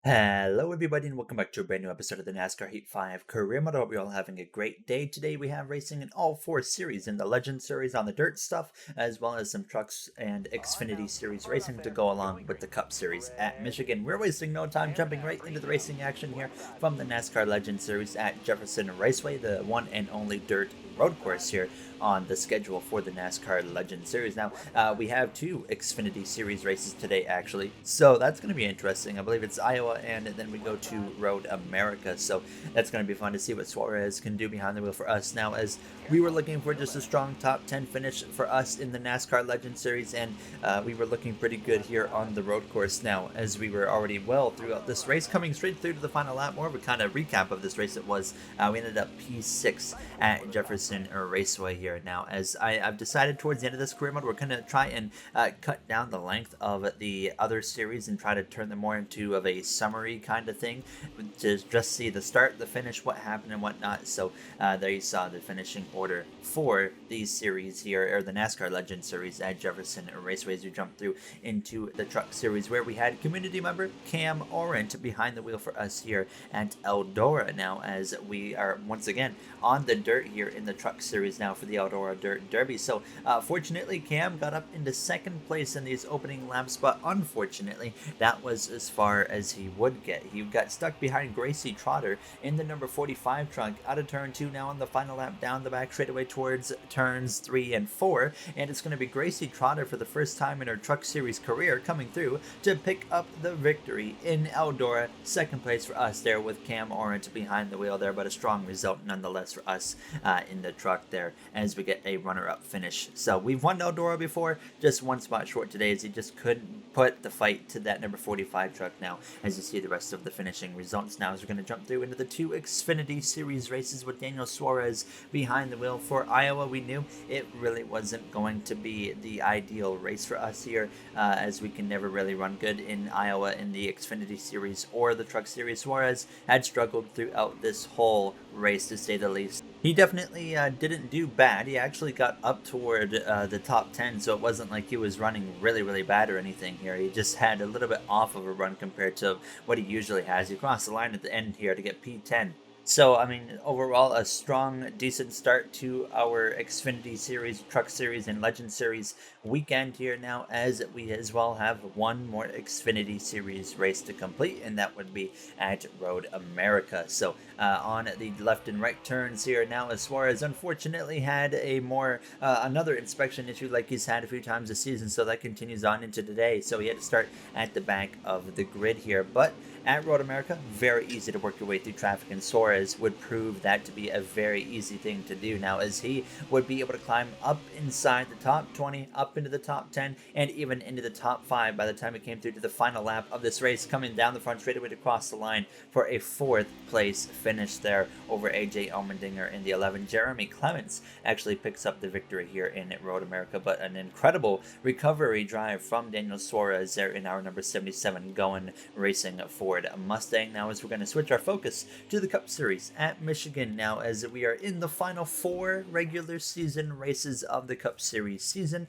Hello, everybody, and welcome back to a brand new episode of the NASCAR Heat 5 Career Mode. I hope you're all having a great day. Today, we have racing in all four series in the Legend Series on the dirt stuff, as well as some trucks and Xfinity Series racing to go along with the Cup Series at Michigan. We're wasting no time jumping right into the racing action here from the NASCAR Legend Series at Jefferson Raceway, the one and only dirt road course here on the schedule for the NASCAR Legend Series. Now, we have two Xfinity Series races today, actually, so that's going to be interesting. I believe it's Iowa, and then we go to Road America, so that's going to be fun to see what Suarez can do behind the wheel for us. Now, as we were looking for just a strong top 10 finish for us in the NASCAR Legend Series, and we were looking pretty good here on the road course. Now, as we were already well throughout this race, coming straight through to the final lap, more of a kind of recap of this race it was, we ended up P6 at Jefferson Raceway here. Now, as I've decided towards the end of this career mode, we're going to try and cut down the length of the other series and try to turn them more into of a summary kind of thing, to just see the start, the finish, what happened and whatnot. So there you saw the finishing order for these series here, or the NASCAR Legend Series at Jefferson Raceway, as we jump through into the Truck Series, where we had community member Cam Orant behind the wheel for us here at Eldora. Now, as we are once again on the dirt here in the Truck Series now for the Eldora Dirt Derby. So fortunately, Cam got up into second place in these opening laps, but unfortunately, that was as far as he would get. He got stuck behind Gracie Trotter in the number 45 truck out of turn 2 now on the final lap down the back straightaway towards turns 3 and 4, and it's going to be Gracie Trotter for the first time in her Truck Series career coming through to pick up the victory in Eldora. Second place for us there with Cam Orant behind the wheel there, but a strong result nonetheless for us in the truck there as we get a runner-up finish. So we've won Eldora before, just one spot short today as he just couldn't put the fight to that number 45 truck. Now, as you see the rest of the finishing results now, as we're going to jump through into the two Xfinity Series races with Daniel Suarez behind the wheel for Iowa. We knew it really wasn't going to be the ideal race for us here, as we can never really run good in Iowa in the Xfinity Series or the Truck Series. Suarez had struggled throughout this whole race, to say the least. He definitely didn't do bad. He actually got up toward the top 10, so it wasn't like he was running really, really bad or anything here. He just had a little bit off of a run compared to what he usually has. He crossed the line at the end here to get P10. So, I mean, overall, a strong, decent start to our Xfinity Series, Truck Series, and Legend Series weekend here now, as we as well have one more Xfinity Series race to complete, and that would be at Road America. So, on the left and right turns here now, as Suarez unfortunately had a another inspection issue like he's had a few times this season, so that continues on into today. So he had to start at the back of the grid here, but at Road America, very easy to work your way through traffic, and Suarez would prove that to be a very easy thing to do now, as he would be able to climb up inside the top 20, up into the top 10, and even into the top 5 by the time it came through to the final lap of this race, coming down the front straightaway to cross the line for a 4th place finish there over AJ Allmendinger in the 11. Jeremy Clements actually picks up the victory here in Road America, but an incredible recovery drive from Daniel Suarez there in our number 77 going racing for Mustang. Now, as we're going to switch our focus to the Cup Series at Michigan now, as we are in the final 4 regular season races of the Cup Series season.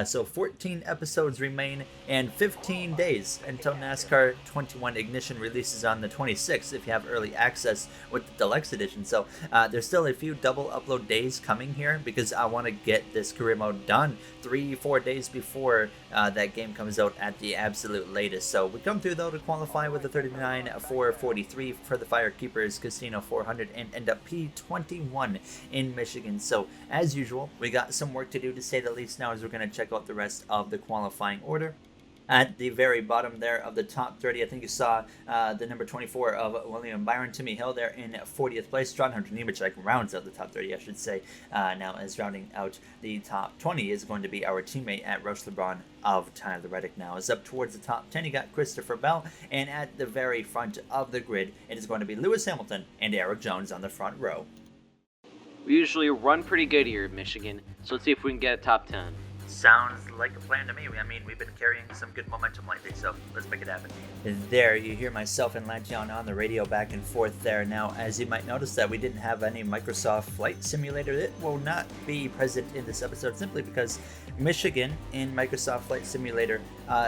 So 14 episodes remain and 15 days until NASCAR 21 Ignition releases on the 26th if you have early access with the Deluxe Edition. So there's still a few double upload days coming here because I want to get this career mode done 3-4 days before that game comes out at the absolute latest. So we come through though to qualify with the 39-443 for the Firekeepers Casino 400 and end up P21 in Michigan. So as usual, we got some work to do, to say the least, now as we're going to check out the rest of the qualifying order. At the very bottom there of the top 30, I think you saw the number 24 of William Byron, Timmy Hill there in 40th place. John Hunter Nemechek rounds out the top 30, I should say. Now, as rounding out the top 20 is going to be our teammate at Rush LeBron of Tyler Reddick. Now, as up towards the top 10, you got Christopher Bell, and at the very front of the grid, it is going to be Lewis Hamilton and Eric Jones on the front row. We usually run pretty good here in Michigan, so let's see if we can get a top 10. Sounds like a plan to me. I mean, we've been carrying some good momentum lately, so let's make it happen. There, you hear myself and Lantian on the radio back and forth there. Now, as you might notice that we didn't have any Microsoft Flight Simulator, it will not be present in this episode simply because Michigan in Microsoft Flight Simulator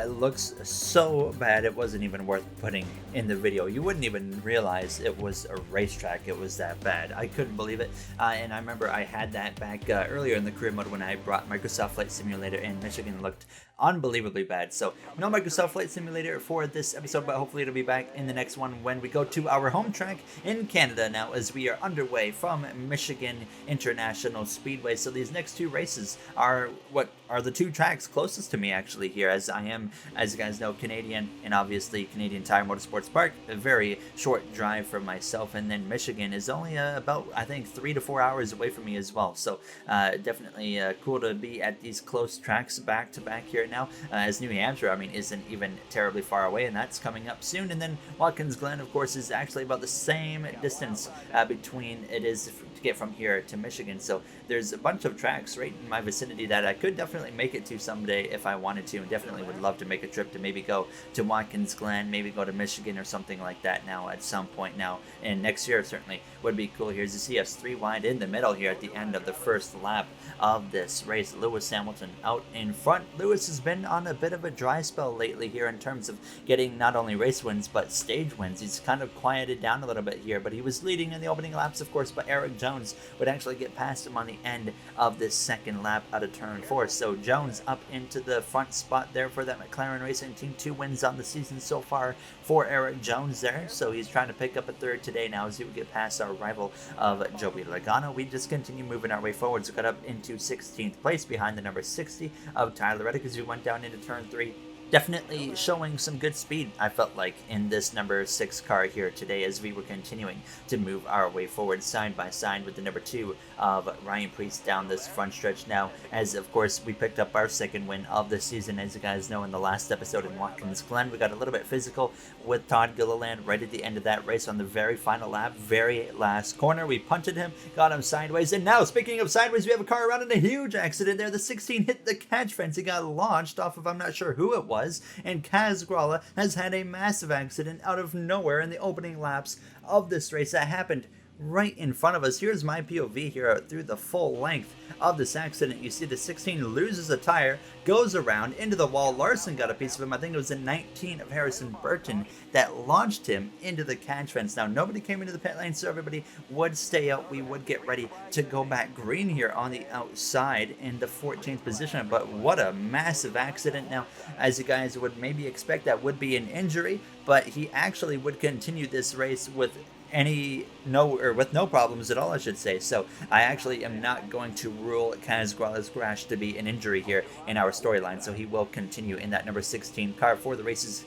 looks so bad it wasn't even worth putting in the video. You wouldn't even realize it was a racetrack. It was that bad. I couldn't believe it. And I remember I had that back earlier in the career mode when I brought Microsoft Flight Simulator, and Michigan looked unbelievably bad. So no Microsoft Flight Simulator for this episode, but hopefully it'll be back in the next one when we go to our home track in Canada now, as we are underway from Michigan International Speedway. So these next two races are what are the two tracks closest to me actually here, as I am, as you guys know, Canadian, and obviously Canadian Tire Motorsports Park, a very short drive for myself, and then Michigan is only about, I think, 3 to 4 hours away from me as well. So definitely cool to be at these close tracks back to back here now, as New Hampshire, I mean, isn't even terribly far away, and that's coming up soon. And then Watkins Glen, of course, is actually about the same distance between it is to get from here to Michigan. So there's a bunch of tracks right in my vicinity that I could definitely make it to someday if I wanted to, and definitely would love to make a trip to maybe go to Watkins Glen, maybe go to Michigan or something like that now at some point now, and next year certainly would be cool. Here's you see us 3 wide in the middle here at the end of the first lap of this race. Lewis Hamilton out in front. Lewis has been on a bit of a dry spell lately here in terms of getting not only race wins but stage wins. He's kind of quieted down a little bit here, but he was leading in the opening laps, of course, but Eric Jones would actually get past him on the end of this second lap out of turn 4. So Jones up into the front spot there for that McLaren Racing Team. 2 wins on the season so far for Eric Jones there. So he's trying to pick up a third today now as he would get past our rival of Joey Logano. We just continue moving our way forward. So got up into 16th place behind the number 60 of Tyler Reddick as we went down into turn 3. Definitely showing some good speed, I felt like, in this number 6 car here today as we were continuing to move our way forward side by side with the number 2 of Ryan Preece down this front stretch now, as of course we picked up our second win of the season. As you guys know, in the last episode in Watkins Glen, we got a little bit physical with Todd Gilliland right at the end of that race on the very final lap, very last corner. We punted him, got him sideways, and now, speaking of sideways, we have a car around in a huge accident there. The 16 hit the catch fence. He got launched off of, I'm not sure who it was, and Kaz Gralla has had a massive accident out of nowhere in the opening laps of this race that happened right in front of us. Here's my POV here through the full length of this accident. You see the 16 loses a tire, goes around into the wall. Larson got a piece of him. I think it was the 19 of Harrison Burton that launched him into the catch fence. Now, nobody came into the pit lane, so everybody would stay out. We would get ready to go back green here on the outside in the 14th position. But what a massive accident. Now, as you guys would maybe expect, that would be an injury, but he actually would continue this race with no problems at all, I should say. So I actually am not going to rule Kaz Gralla's crash to be an injury here in our storyline. So he will continue in that number 16 car for the races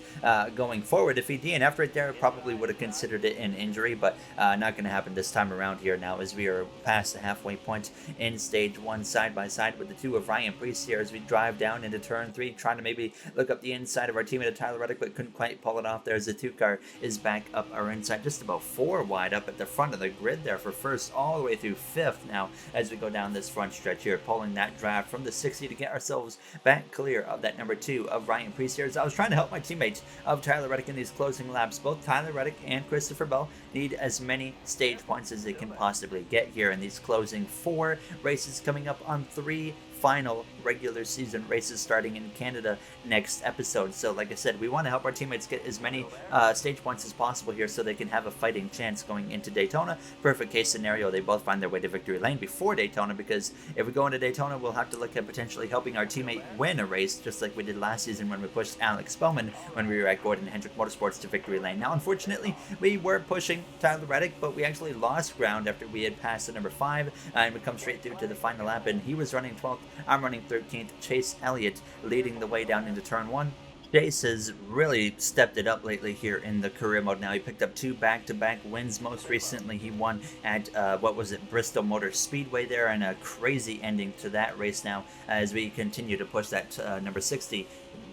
going forward. If he DNF'd right there, probably would have considered it an injury, but not going to happen this time around here now, as we are past the halfway point in stage 1 side by side with the 2 of Ryan Preece here as we drive down into turn 3, trying to maybe look up the inside of our teammate Tyler Reddick, but couldn't quite pull it off there as the 2 car is back up our inside, just about 4 wide up at the front of the grid there for first all the way through 5th now as we go down this front stretch here, pulling that draft from the 60 to get ourselves back clear of that number 2 of Ryan Preece here. As I was trying to help my teammates of Tyler Reddick in these closing laps, both Tyler Reddick and Christopher Bell need as many stage points as they can possibly get here in these closing 4 races coming up on 3 final regular season races starting in Canada next episode. So like I said, we want to help our teammates get as many stage points as possible here so they can have a fighting chance going into Daytona. Perfect case scenario, they both find their way to victory lane before Daytona, because if we go into Daytona, we'll have to look at potentially helping our teammate win a race, just like we did last season when we pushed Alex Spellman when we were at Gordon Hendrick Motorsports to victory lane. Now, unfortunately, we were pushing Tyler Reddick, but we actually lost ground after we had passed the number 5, and we come straight through to the final lap, and he was running 12th, I'm running 13th. Chase Elliott leading the way down into turn 1. Chase has really stepped it up lately here in the career mode now. He picked up 2 back-to-back wins. Most recently, he won at, Bristol Motor Speedway there, and a crazy ending to that race now as we continue to push that number 60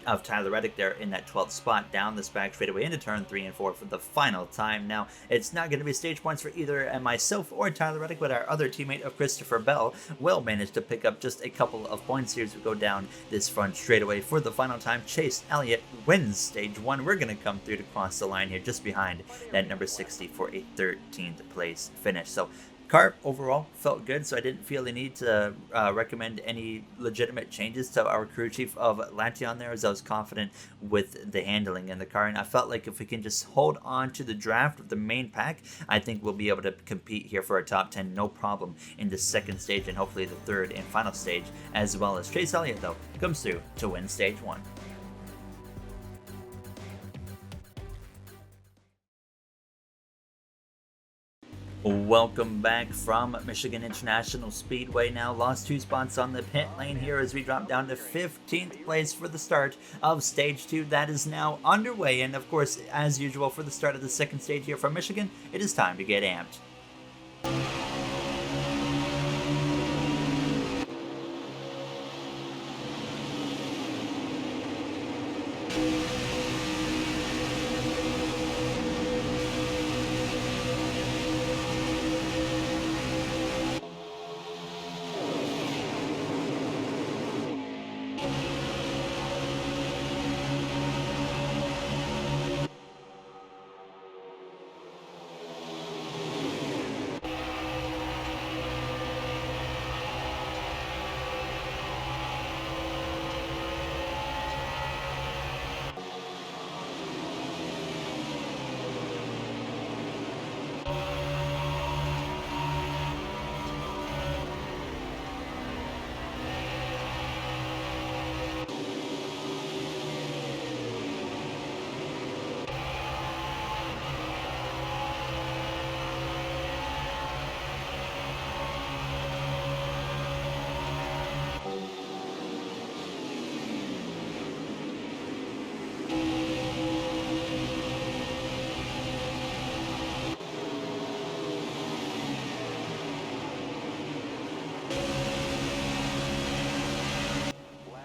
of Tyler Reddick there in that 12th spot down this back straightaway into turn 3 and 4 for the final time. Now, it's not going to be stage points for either myself or Tyler Reddick, but our other teammate of Christopher Bell will manage to pick up just a couple of points here as we go down this front straightaway for the final time. Chase Elliott wins stage 1. We're going to come through to cross the line here just behind that number 60 for a 13th place finish. So car overall felt good, so I didn't feel the need to recommend any legitimate changes to our crew chief of Latian there, as I was confident with the handling in the car. And I felt like if we can just hold on to the draft of the main pack, I think we'll be able to compete here for a top 10 no problem in the second stage and hopefully the third and final stage, as well as Chase Elliott, though, comes through to win stage 1. Welcome back from Michigan International Speedway. Now lost 2 spots on the pit lane here as we drop down to 15th place for the start of stage 2. That is now underway, and of course, as usual for the start of the second stage here from Michigan, it is time to get amped.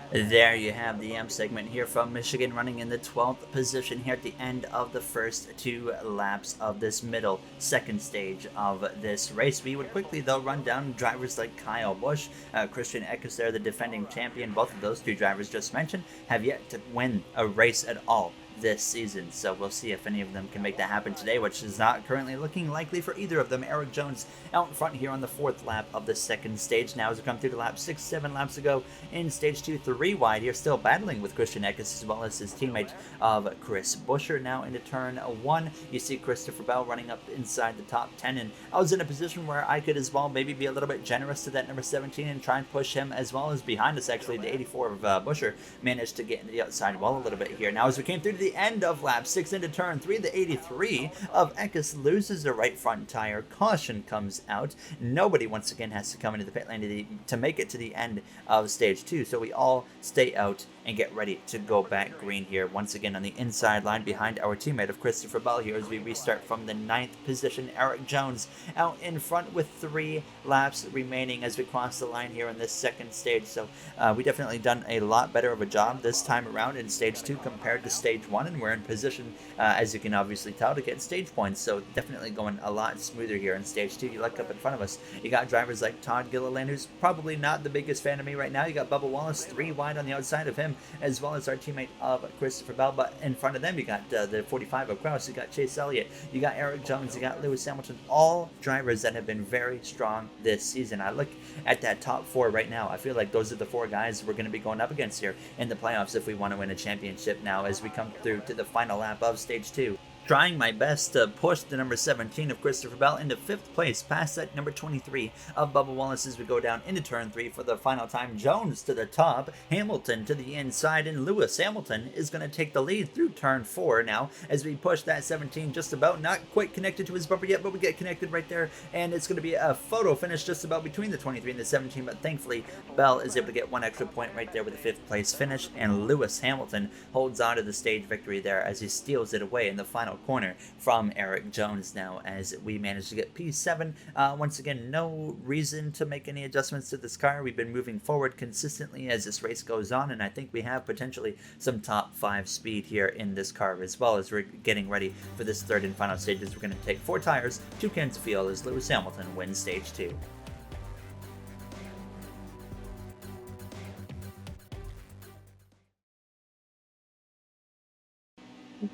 There you have the M segment here from Michigan, running in the 12th position here at the end of the first 2 laps of this middle second stage of this race. We would quickly, though, run down drivers like Kyle Busch, Christian Eckes there, the defending champion. Both of those 2 drivers just mentioned have yet to win a race at all this season, so we'll see if any of them can make that happen today, which is not currently looking likely for either of them. Eric Jones out in front here on the 4th lap of the second stage now as we come through to lap 6, 7 laps ago in stage 2, 3 wide here, still battling with Christian Eckes as well as his teammate of Chris Buescher. Now into turn 1, you see Christopher Bell running up inside the top 10, and I was in a position where I could as well maybe be a little bit generous to that number 17 and try and push him, as well as behind us actually the 84 of Buescher managed to get into the outside wall a little bit here. Now as we came through to the end of lap 6 into turn 3, the 83 of Eckes loses the right front tire. Caution comes out. Nobody once again has to come into the pit lane to make it to the end of stage 2, so we all stay out and get ready to go back green here once again on the inside line behind our teammate of Christopher Bell here as we restart from the 9th position. Eric Jones out in front with 3 laps remaining as we cross the line here in this second stage. So we definitely done a lot better of a job this time around in stage 2 compared to stage 1, and we're in position, as you can obviously tell, to get stage points. So definitely going a lot smoother here in stage 2. You look up in front of us, you got drivers like Todd Gilliland, who's probably not the biggest fan of me right now. You got Bubba Wallace 3 wide on the outside of him, as well as our teammate of Christopher Bell. But in front of them, you got the 45 of Kraus, you got Chase Elliott, you got Eric Jones, you got Lewis Hamilton, all drivers that have been very strong this season. I look at that top 4 right now. I feel like those are the 4 guys we're going to be going up against here in the playoffs if we want to win a championship now as we come through to the final lap of stage 2. Trying my best to push the number 17 of Christopher Bell into 5th place, past that number 23 of Bubba Wallace as we go down into turn 3 for the final time. Jones to the top, Hamilton to the inside, and Lewis Hamilton is going to take the lead through turn 4 now as we push that 17 just about, not quite connected to his bumper yet, but we get connected right there, and it's going to be a photo finish just about between the 23 and the 17, but thankfully Bell is able to get 1 extra point right there with a 5th place finish, and Lewis Hamilton holds on to the stage victory there as he steals it away in the final final corner from Eric Jones now, as we managed to get P7. Once again, no reason to make any adjustments to this car. We've been moving forward consistently as this race goes on, and I think we have potentially some top 5 speed here in this car, as well as we're getting ready for this third and final stage. We're going to take 4 tires, 2 cans of fuel as Lewis Hamilton wins stage 2.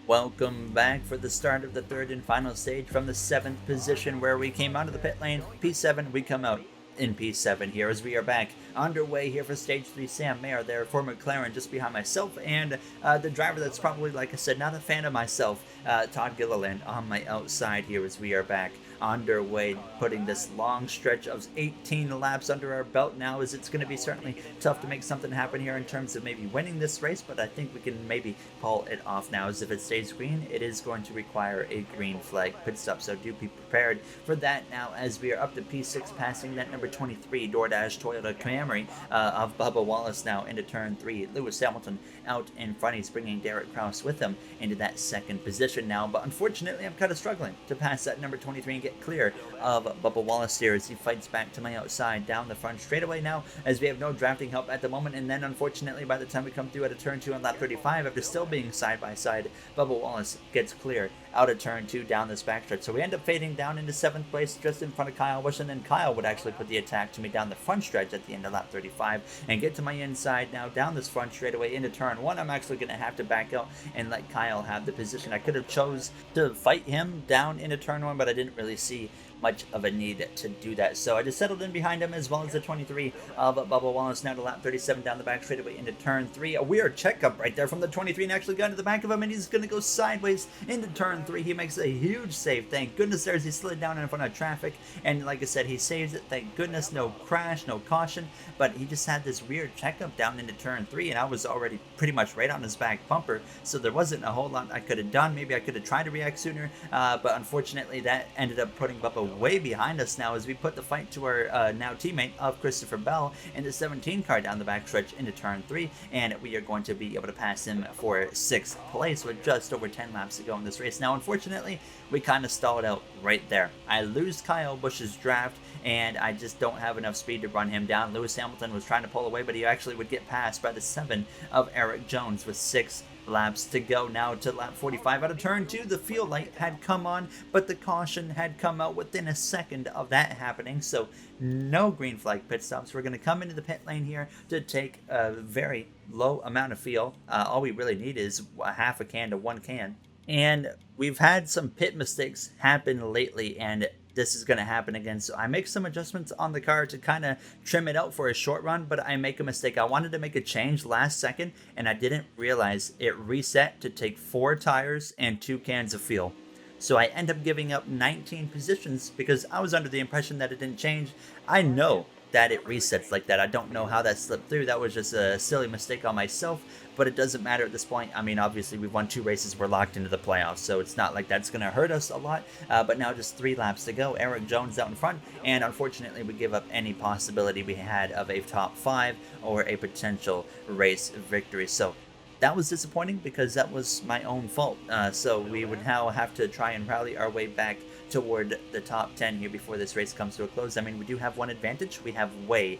Welcome back for the start of the third and final stage from the 7th position, where we came out of the pit lane, P7. We come out in P7 here as we are back underway here for stage 3. Sam Mayer there for McLaren just behind myself, and the driver that's probably, like I said, not a fan of myself, Todd Gilliland, on my outside here as we are back underway, putting this long stretch of 18 laps under our belt now, as it's going to be certainly tough to make something happen here in terms of maybe winning this race, but I think we can maybe pull it off now, as if it stays green, it is going to require a green flag pit stop, so do be prepared for that now, as we are up to P6, passing that number 23 DoorDash Toyota Camry of Bubba Wallace now into turn 3. Lewis Hamilton out in front. He's bringing Derek Kraus with him into that second position now, but unfortunately I'm kind of struggling to pass that number 23 and get clear of Bubba Wallace here as he fights back to my outside down the front straightaway now, as we have no drafting help at the moment. And then unfortunately, by the time we come through at a turn 2 on lap 35, after still being side by side, Bubba Wallace gets clear out of turn 2 down this backstretch. So we end up fading down into 7th place just in front of Kyle Busch, and then Kyle would actually put the attack to me down the front stretch at the end of lap 35 and get to my inside now down this front straightaway into turn 1. I'm actually going to have to back out and let Kyle have the position. I could have chose to fight him down into turn 1, but I didn't really see much of a need to do that, so I just settled in behind him, as well as the 23 of Bubba Wallace now to lap 37 down the back straightaway into turn 3. A weird checkup right there from the 23, and actually got into the back of him, and he's going to go sideways into turn 3. He makes a huge save. Thank goodness there's he slid down in front of traffic, and like I said, he saves it. Thank goodness, no crash, no caution, but he just had this weird checkup down into turn 3, and I was already pretty much right on his back bumper, so there wasn't a whole lot I could have done. Maybe I could have tried to react sooner, but unfortunately that ended up putting Bubba way behind us now, as we put the fight to our now teammate of Christopher Bell in the 17 car down the backstretch into turn 3, and we are going to be able to pass him for 6th place with just over 10 laps to go in this race. Now unfortunately we kind of stalled out right there. I lose Kyle Busch's draft, and I just don't have enough speed to run him down. Lewis Hamilton was trying to pull away, but he actually would get passed by the 7 of Eric Jones with 6 laps to go now to lap 45. Out of turn 2, the fuel light had come on, but the caution had come out within a second of that happening, so no green flag pit stops. We're going to come into the pit lane here to take a very low amount of fuel. All we really need is a half a can to 1 can. And we've had some pit mistakes happen lately, and this is going to happen again. So I make some adjustments on the car to kind of trim it out for a short run, but I make a mistake. I wanted to make a change last second, and I didn't realize it reset to take 4 tires and 2 cans of fuel. So I end up giving up 19 positions because I was under the impression that it didn't change. I know that it resets like that. I don't know how that slipped through. That was just a silly mistake on myself, but it doesn't matter at this point. I mean, obviously we've won 2 races, we're locked into the playoffs, so it's not like that's going to hurt us a lot, but now just 3 laps to go. Eric Jones out in front, and unfortunately we give up any possibility we had of a top 5 or a potential race victory. So that was disappointing because that was my own fault. So we would now have to try and rally our way back toward the top 10 here before this race comes to a close. I mean, we do have one advantage. We have way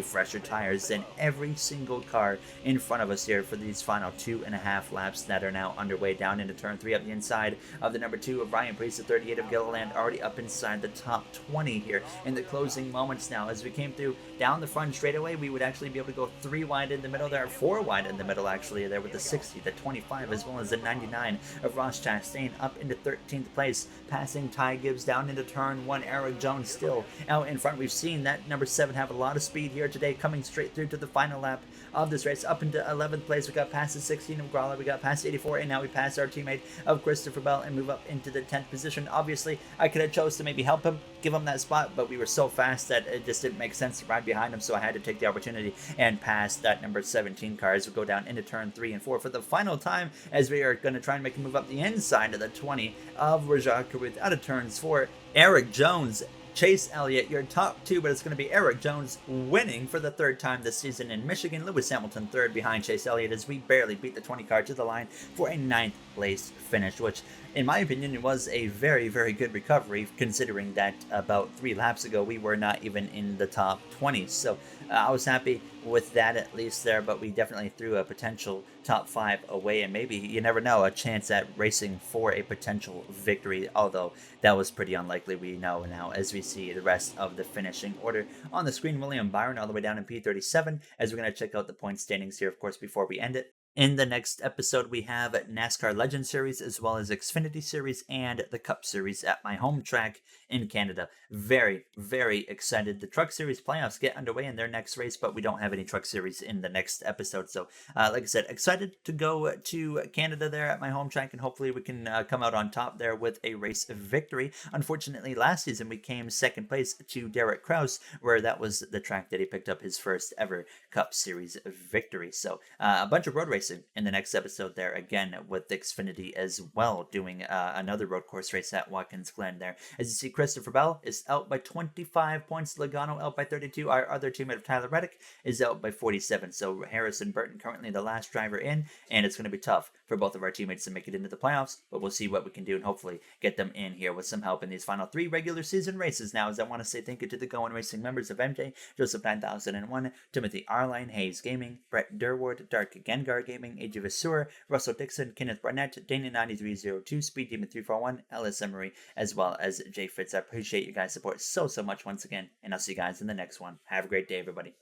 fresher tires than every single car in front of us here for these final 2.5 laps that are now underway down into turn 3 up the inside of the number 2 of Ryan Preece, the 38 of Gilliland, already up inside the top 20 here in the closing moments now. As we came through down the front straightaway, we would actually be able to go 3 wide in the middle there, 4 wide in the middle actually there, with the 60, the 25, as well as the 99 of Ross Chastain up into 13th place, passing Ty Gibbs down into turn 1. Eric Jones still out in front. We've seen that number 7 have a lot of speed here today, coming straight through to the final lap of this race. Up into 11th place, we got past the 16 of Gralla, we got past 84, and now we pass our teammate of Christopher Bell and move up into the 10th position. Obviously, I could have chose to maybe help him, give him that spot, but we were so fast that it just didn't make sense to ride behind him, so I had to take the opportunity and pass that number 17 car as we go down into turn 3 and 4 for the final time, as we are going to try and make a move up the inside of the 20 of Rajat Karuth out of turns 4. Eric Jones, Chase Elliott, your top 2, but it's going to be Eric Jones winning for the 3rd time this season in Michigan. Lewis Hamilton 3rd behind Chase Elliott as we barely beat the 20 car to the line for a 9th place finish, which in my opinion, it was a very, very good recovery, considering that about 3 laps ago we were not even in the top 20. So I was happy with that at least there, but we definitely threw a potential top 5 away, and maybe, you never know, a chance at racing for a potential victory, although that was pretty unlikely, we know now, as we see the rest of the finishing order on the screen. William Byron all the way down in P37, as we're going to check out the point standings here, of course, before we end it. In the next episode, we have NASCAR Legend Series as well as Xfinity Series and the Cup Series at my home track in Canada. Very, very excited. The Truck Series playoffs get underway in their next race, but we don't have any Truck Series in the next episode. So, like I said, excited to go to Canada there at my home track, and hopefully we can come out on top there with a race victory. Unfortunately, last season we came second place to Derek Kraus, where that was the track that he picked up his first ever Cup Series victory. So, a bunch of road racing in the next episode there, again with Xfinity as well, doing another road course race at Watkins Glen there. As you see, Christopher Bell is out by 25 points, Logano out by 32. Our other teammate of Tyler Reddick is out by 47. So Harrison Burton currently the last driver in, and it's going to be tough for both of our teammates to make it into the playoffs, but we'll see what we can do and hopefully get them in here with some help in these final 3 regular season races. Now, as I want to say thank you to the Going Racing members of MJ, Joseph 9001, Timothy Arline, Hayes Gaming, Brett Durward, Dark Gengar Gaming, AJ Vasur, Russell Dixon, Kenneth Barnett, Dana9302, Speed Demon 341, Ellis Emery, as well as Jay Fitz. I appreciate you guys' support so much once again, and I'll see you guys in the next one. Have a great day, everybody.